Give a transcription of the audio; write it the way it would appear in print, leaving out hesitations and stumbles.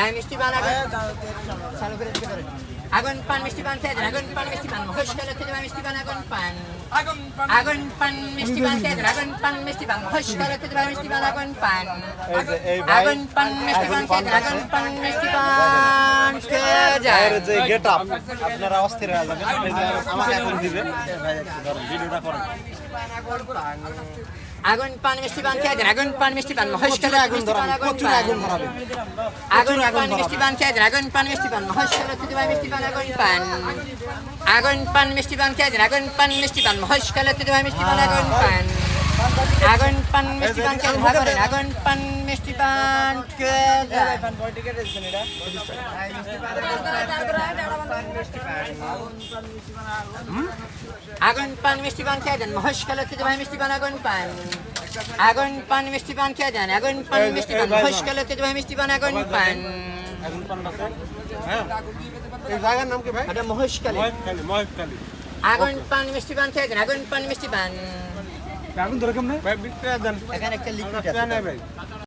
ভাই মিষ্টি পান আগুন চালু করে দিতে পারেন আগুন পান মিষ্টি পান খেয়ে দেন আগুন পান মিষ্টি পান হসকালে থেকে ভাই মিষ্টি পান আগুন পান আগুন পান মিষ্টি পান খেয়ে দেন আগুন পান মিষ্টি পান হসকালে থেকে ভাই মিষ্টি পান আগুন পান আগুন পান মিষ্টি পান খেয়ে দেন আগুন পান মিষ্টি পান খেয়ে যায় যে গেটআপ আপনারা অস্থির হয়ে যাবেন আমাকে এখন দিবেন ভিডিওটা করেন আগুন পান মিষ্টি পান খেয়ে দেন আগুন পান মিষ্টি পান হসকালে আগুন ধরাবেন প্রচুর আগুন ধরাবেন আগুন পান মিষ্টি পান খেয়ে দেন আগুন পান মিষ্টি পান হসকালে থেকে ভাই মিষ্টি পান আগুন পান আগুন পান মিষ্টি পান খেয়ে দেন আগুন পান মিষ্টি পান হসকালে থেকে ভাই মিষ্টি পান আগুন পান আগুন পান মিষ্টি পান খেয়ে দেন আগুন পান মিষ্টি পান খেয়ে দেন আগুন পান মিষ্টি পান খেয়ে দেন হসকালে থেকে ভাই মিষ্টি পান আগুন পান আগুন পান মিষ্টি পান খেয়ে দেন আগুন পান মিষ্টি পান হসকালে থেকে ভাই মিষ্টি পান আগুন পান আগুন পান আছে হ্যাঁ এই জায়গার নাম কি ভাই এটা মহেশকালী মহেশখালী আগুন পান মিষ্টি পান খেয়ে দেন আগুন পান মিষ্টি পান আগুন ধরে কেমনে ভাই বিক্রি দেন এখানে একটা লিকুইড আছে আছে ভাই